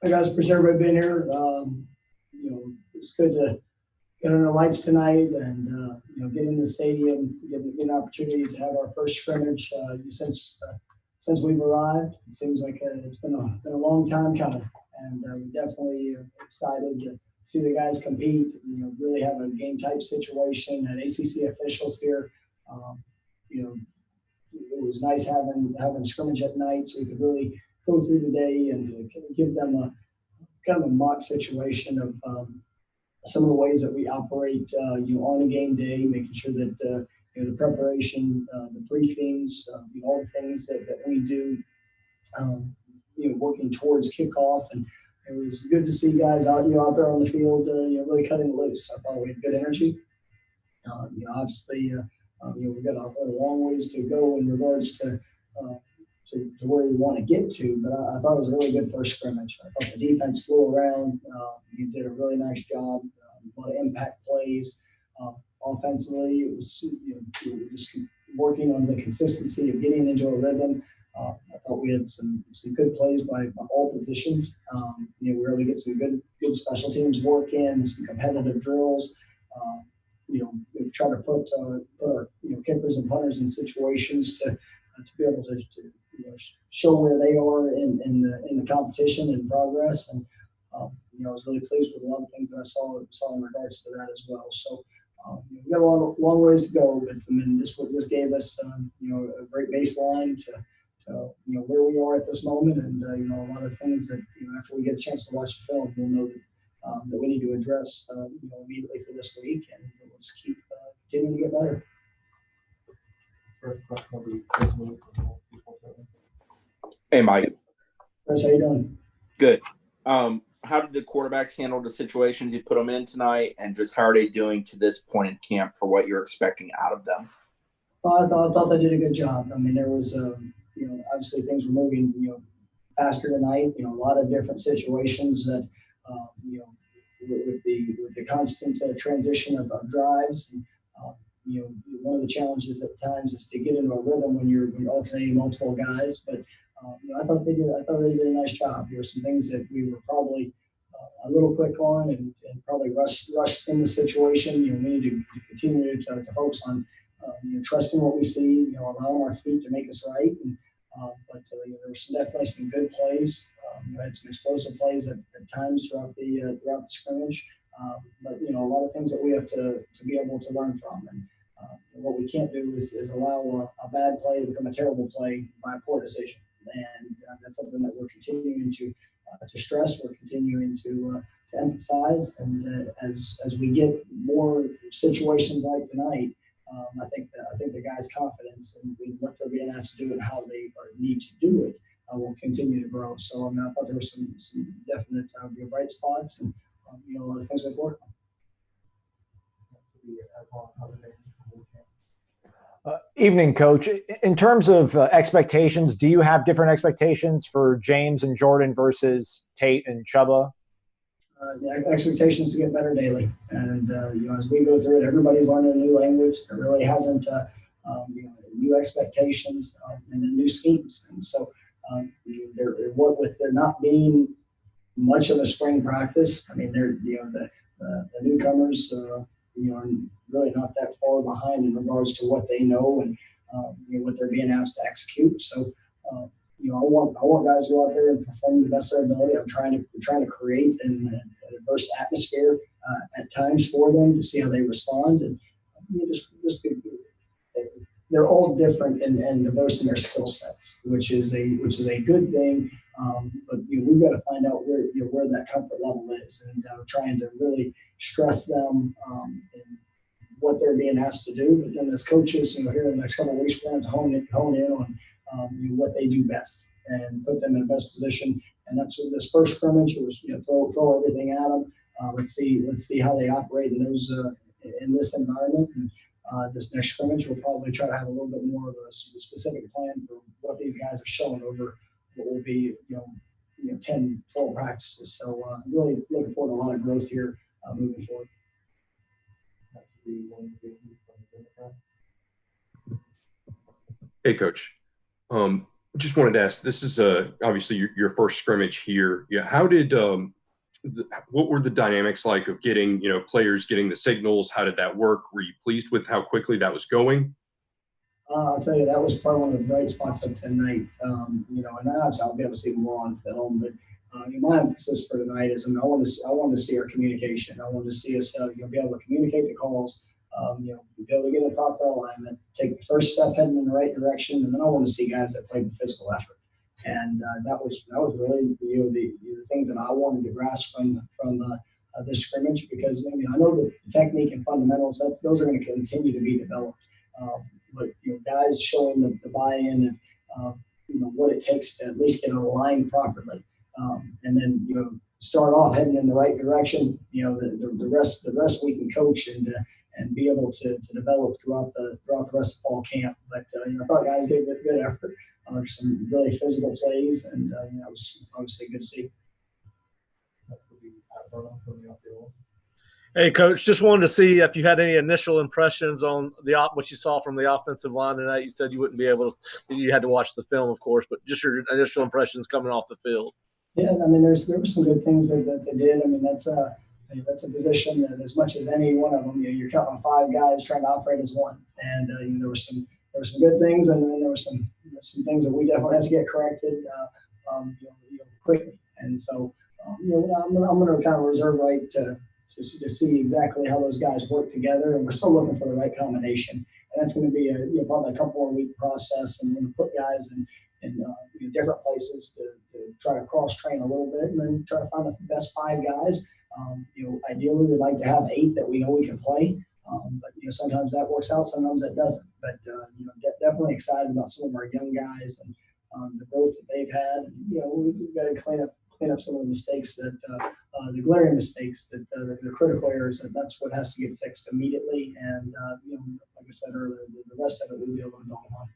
Hey guys, appreciate everybody being here. It's good to get under the lights tonight and get in the stadium, get an opportunity to have our first scrimmage since we've arrived. It seems like it's been a long time coming, and we're definitely excited to see the guys compete. Really have a game type situation and ACC officials here. It was nice having scrimmage at night, so we could really go through the day and give them a kind of a mock situation of some of the ways that we operate, on a game day, making sure that the preparation, the briefings, all the things that we do, working towards kickoff. And it was good to see guys out there on the field, really cutting it loose. I thought we had good energy. Obviously, we've got a long ways to go in regards to where we want to get to, but I thought it was a really good first scrimmage. I thought the defense flew around. You did a really nice job. A lot of impact plays. Offensively, it was just working on the consistency of getting into a rhythm. I thought we had some good plays by all positions. We were able to get some good special teams work in, some competitive drills. We try to put our kickers and punters in situations to be able to show where they are in the competition and progress. And I was really pleased with a lot of things that I saw in regards to that as well. So we've got a long ways to go, but this gave us a great baseline to where we are at this moment, and a lot of things that after we get a chance to watch the film, we'll know that we need to address immediately for this week, and we'll just keep continuing to get better. Hey, Mike. Chris, how you doing? Good. How did the quarterbacks handle the situations you put them in tonight, and just how are they doing to this point in camp for what you're expecting out of them? I thought they did a good job. I mean, there was, obviously things were moving, faster tonight. A lot of different situations that, with the constant transition of drives. And, one of the challenges at times is to get into a rhythm when you're alternating multiple guys. But I thought they did a nice job. There were some things that we were probably a little quick on and probably rushed in the situation. We need to continue to focus on trusting what we see. Allowing our feet to make us right. And, but there were definitely some good plays. We had some explosive plays at times throughout the scrimmage. But a lot of things that we have to be able to learn from. And what we can't do is allow a bad play to become a terrible play by a poor decision. And that's something that we're continuing to stress. We're continuing to emphasize. And as we get more situations like tonight, I think the guys' confidence in what they're being asked to do and how they need to do it will continue to grow. So I thought there were some definite bright spots and a lot of things we've worked on. Evening, Coach. In terms of expectations, do you have different expectations for James and Jordan versus Tate and Chubba? The expectations to get better daily, and as we go through it, everybody's learning a new language. There really hasn't new expectations and then new schemes, and so with there not being much of a spring practice. I mean, they're the newcomers are really not that far behind in regards to what they know and what they're being asked to execute. So. I want guys to go out there and perform the best of their ability. I'm trying to create an adverse atmosphere at times for them to see how they respond, and they're all different and diverse in their skill sets, which is a good thing. But we've got to find out where that comfort level is, and trying to really stress them in what they're being asked to do. But then as coaches, here in the next couple of weeks, we're going to hone in on what they do best and put them in the best position. And that's what this first scrimmage was. Throw everything at them. Let's see how they operate in those in this environment. And this next scrimmage, we'll probably try to have a little bit more of a specific plan for what these guys have shown over what will be 10, 12 practices. So really looking forward to a lot of growth here moving forward. Hey, Coach. Just wanted to ask, this is obviously your first scrimmage here. Yeah, how did what were the dynamics like of getting, players getting the signals? How did that work? Were you pleased with how quickly that was going? I'll tell you, that was probably one of the bright spots of tonight. And obviously I'll be able to see more on film, but my emphasis for tonight is, I want to see our communication. I want to see us, be able to communicate the calls, be able to get a proper alignment, take the first step heading in the right direction, and then I want to see guys that play with physical effort. And that was really the things that I wanted to grasp from this scrimmage, because I know the technique and fundamentals, those are going to continue to be developed. But guys showing the buy-in and what it takes to at least get aligned properly, and then start off heading in the right direction. The rest we can coach and be able to develop throughout the rest of fall camp. But I thought guys gave a good effort. Some really physical plays, and it was obviously good to see. Hey, Coach, just wanted to see if you had any initial impressions on what you saw from the offensive line tonight. You said you wouldn't be able to – you had to watch the film, of course, but just your initial impressions coming off the field. Yeah, there were some good things that they did. That's a position that, as much as any one of them, you're counting on 5 guys trying to operate as one. And there were some good things, and then there were some things that we definitely have to get corrected quickly. And so I'm going to kind of reserve right to see exactly how those guys work together, and we're still looking for the right combination. And that's going to be probably a couple more week process, and we're going to put guys in different places to try to cross train a little bit, and then try to find the best 5 guys. Ideally, we'd like to have 8 that we know we can play, but sometimes that works out, sometimes that doesn't. But definitely excited about some of our young guys and the growth that they've had. And, we've got to clean up some of the mistakes that the glaring mistakes that the critical errors, and that's what has to get fixed immediately. And like I said earlier, the rest of it we'll be able to build on.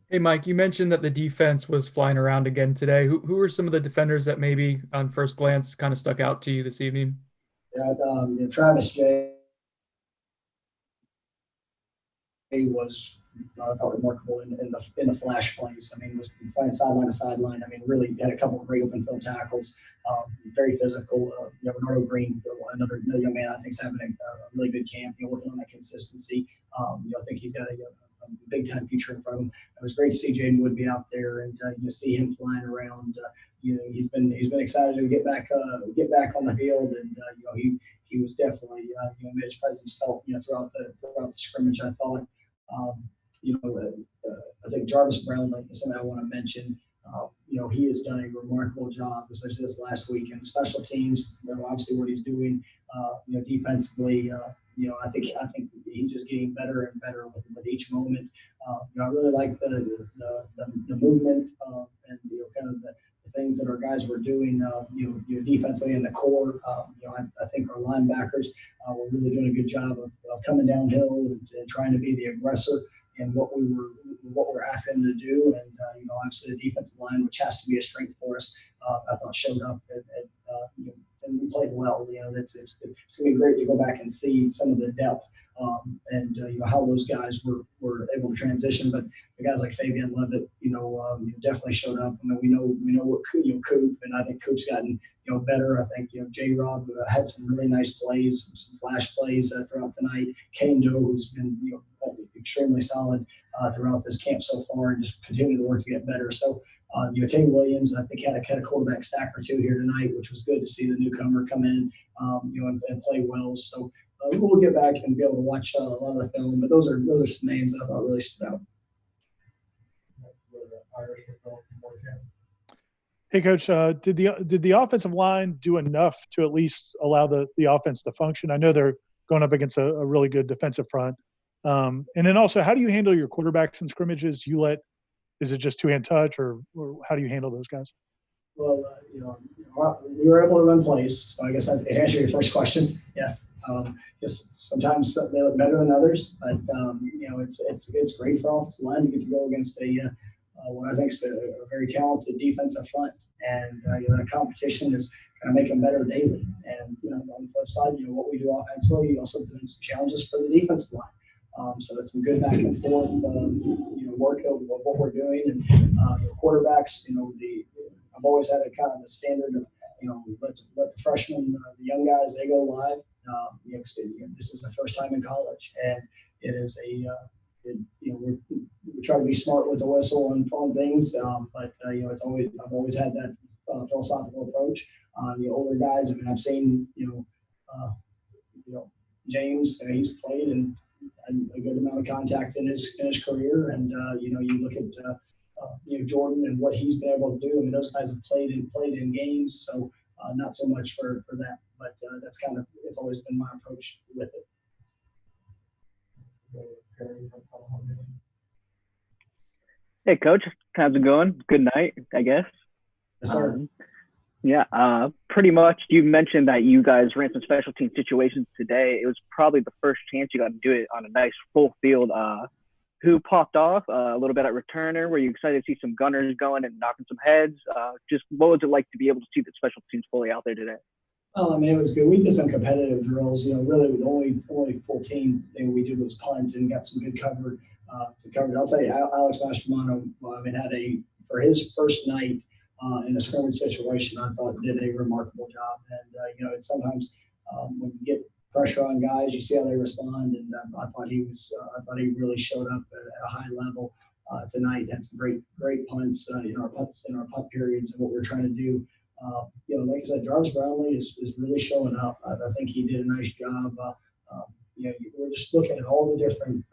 Hey, Mike, you mentioned that the defense was flying around again today. Who are some of the defenders that maybe on first glance kind of stuck out to you this evening? Yeah, Travis J. was, I thought, remarkable in the flash plays. Was playing sideline to sideline. Really had a couple of great open field tackles. Very physical. Bernardo Green, another young man, I think is having a really good camp. Working on that consistency. I think he's got a big time future in front of him. It was great to see Jaden Wood be out there and see him flying around. He's been excited to get back on the field, and he was definitely made his presence felt throughout the scrimmage. I thought. I think Jarvis Brown, is something I want to mention. He has done a remarkable job, especially this last week in special teams. Obviously what he's doing, defensively. I think he's just getting better and better with each moment. I really like the movement and kind of the things that our guys were doing, defensively in the core. I think our linebackers were really doing a good job of coming downhill and trying to be the aggressor in what we're asking them to do. And obviously the defensive line, which has to be a strength for us, I thought showed up and we played well. It's gonna be great to go back and see some of the depth and how those guys were able to transition. But the guys like Fabian Levitt, definitely showed up. We know what Coop, and I think Coop's gotten better. I think J. Rob had some really nice plays, some flash plays throughout tonight. Kane Doe, who's been extremely solid throughout this camp so far, and just continue to work to get better. So. Tay Williams, I think, had a quarterback sack or 2 here tonight, which was good to see the newcomer come in, and play well. So we'll get back and be able to watch a lot of the film. But those are some names I thought really stood out. Hey, Coach, did the offensive line do enough to at least allow the offense to function? I know they're going up against a really good defensive front. And then also, how do you handle your quarterbacks in scrimmages? Is it just 2-hand touch, or how do you handle those guys? Well, we were able to run plays. So I guess I answer your first question. Yes. Just sometimes they look better than others, but it's great for offensive line to get to go against what I think is a very talented defensive front. and that competition is kind of making better daily. And on the flip side, what we do offensively, you also doing some challenges for the defensive line. So it's some good back and forth, work of what we're doing, and quarterbacks. I've always had a kind of a standard of let the freshmen, the young guys, they go live. This is the first time in college, and it is we try to be smart with the whistle and on things, but I've always had that philosophical approach. The older guys, I've seen James, he's played and a good amount of contact in his career, and you look at Jordan and what he's been able to do. Those guys have played in games, so not so much for that, but that's it's always been my approach with it. Hey, Coach, how's it going? Good night, I guess. Yes, sir. Pretty much. You mentioned that you guys ran some special team situations today. It was probably the first chance you got to do it on a nice full field. Who popped off a little bit at returner? Were you excited to see some gunners going and knocking some heads? Just what was it like to be able to see the special teams fully out there today? Well, it was good. We did some competitive drills. Really the only full team thing we did was punt and got some good cover to cover it. I'll tell you, Alex Mastromano, had for his first night in a scrimmage situation, I thought did a remarkable job. And it's sometimes when you get pressure on guys, you see how they respond. And I thought he really showed up at a high level tonight. Had some great punts in our punt periods and what we're trying to do. Like I said, Jarvis Brownlee is really showing up. I think he did a nice job. We're just looking at all the different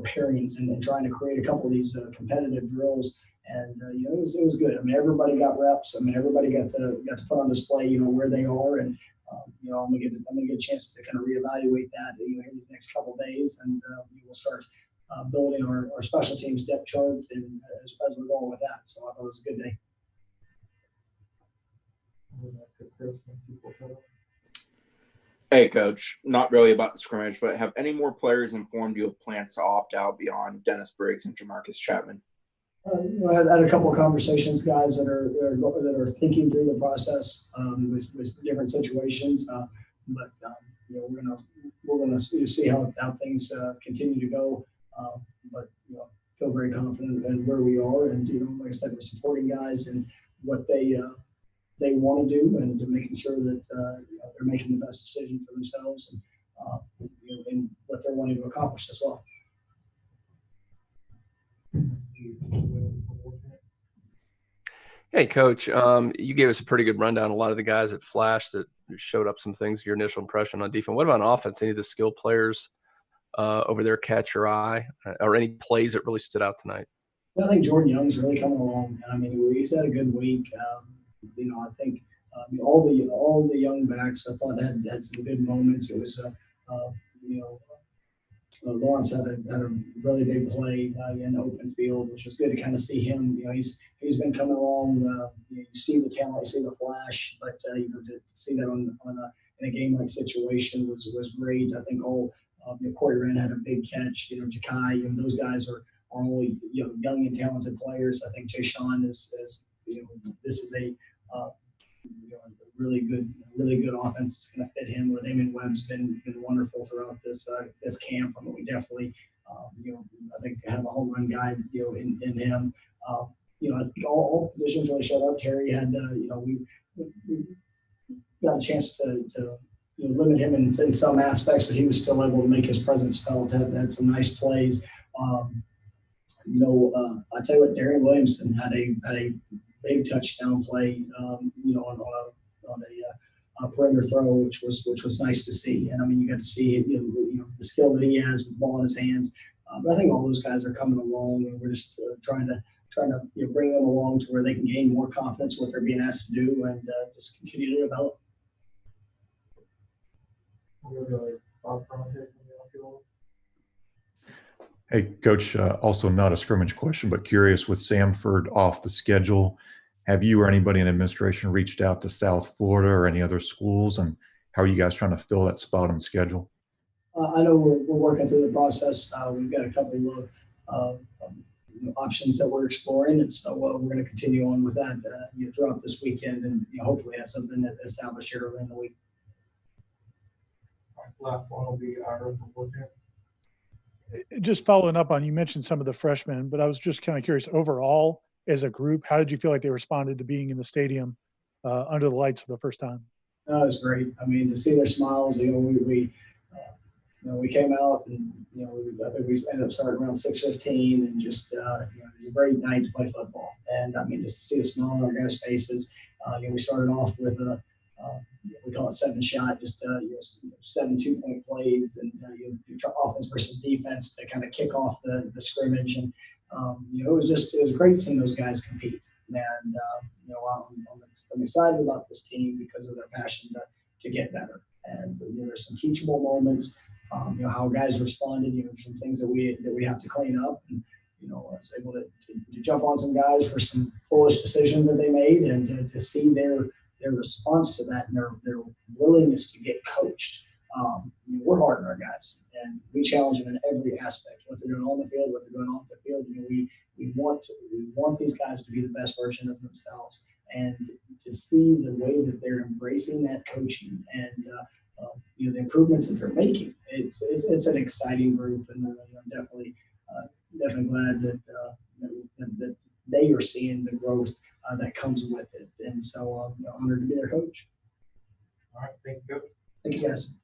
pairings and trying to create a couple of these competitive drills. And it was good. Everybody got reps. Everybody got to put on display where they are, and I'm gonna get a chance to kind of reevaluate that in these next couple of days, and we'll start building our special teams depth chart and as we're going with that. So I thought it was a good day. Hey, Coach, not really about the scrimmage, but have any more players informed you of plans to opt out beyond Dennis Briggs and Jamarcus Chapman? I had a couple of conversations, guys that are thinking through the process with different situations, but we're gonna see how things continue to go. But feel very confident in where we are, and like I said, we're supporting guys and what they want to do, and making sure that they're making the best decision for themselves and and what they're wanting to accomplish as well. Hey, Coach, you gave us a pretty good rundown. A lot of the guys that flashed that showed up some things, your initial impression on defense. What about on offense? Any of the skill players over there catch your eye, or any plays that really stood out tonight? Well, I think Jordan Young's really coming along. He's had a good week. I think all the young backs I thought had some good moments. It was Lawrence had a really big play in the open field, which was good to kind of see him. He's been coming along. You see the talent, you see the flash, but to see that in a game like situation was great. I think Corey Wren had a big catch. Ja'Kai, those guys are all young and talented players. I think Jay Sean is this is a really good offense. It's going to fit him. Damon Webb's been wonderful throughout this camp. We definitely I think have a home run guy in him. I think all positions really showed up. Terry had we got a chance to limit him in some aspects, but he was still able to make his presence felt. Had some nice plays. I tell you what, Darian Williamson had a big touchdown play, on a perimeter throw, which was nice to see. And you got to see the skill that he has with the ball in his hands. But I think all those guys are coming along, and we're just trying to bring them along to where they can gain more confidence in what they're being asked to do, and just continue to develop. Hey, Coach, also not a scrimmage question, but curious, with Samford off the schedule, have you or anybody in administration reached out to South Florida or any other schools, and how are you guys trying to fill that spot on the schedule? I know we're working through the process. We've got a couple of options that we're exploring. And so we're going to continue on with that throughout this weekend, and hopefully have something that established here early in the week. Last one will be Ira from Warchant. Just following up on, you mentioned some of the freshmen, but I was just kind of curious, overall as a group, how did you feel like they responded to being in the stadium under the lights for the first time? It was great. I mean, to see their smiles, we came out and, I think we ended up starting around 6:15, and just, it was a great night to play football. And I mean, just to see a smile on our guys' faces. We started off with we call it 7-shot, just 7 2-point plays, and you try offense versus defense to kind of kick off the scrimmage. And it was great seeing those guys compete. And I'm excited about this team because of their passion to get better. And there's some teachable moments. How guys responded, some things that we have to clean up. And I was able to jump on some guys for some foolish decisions that they made, and to see their response to that and their willingness to get coached. We're hard on our guys, and we challenge them in every aspect. What they're doing on the field, what they're doing off the field. We want these guys to be the best version of themselves, and to see the way that they're embracing that coaching and the improvements that they're making. It's an exciting group, and I'm definitely glad that they are seeing the growth that comes with it. And so I'm honored to be their coach. All right, thank you. Thank you, guys.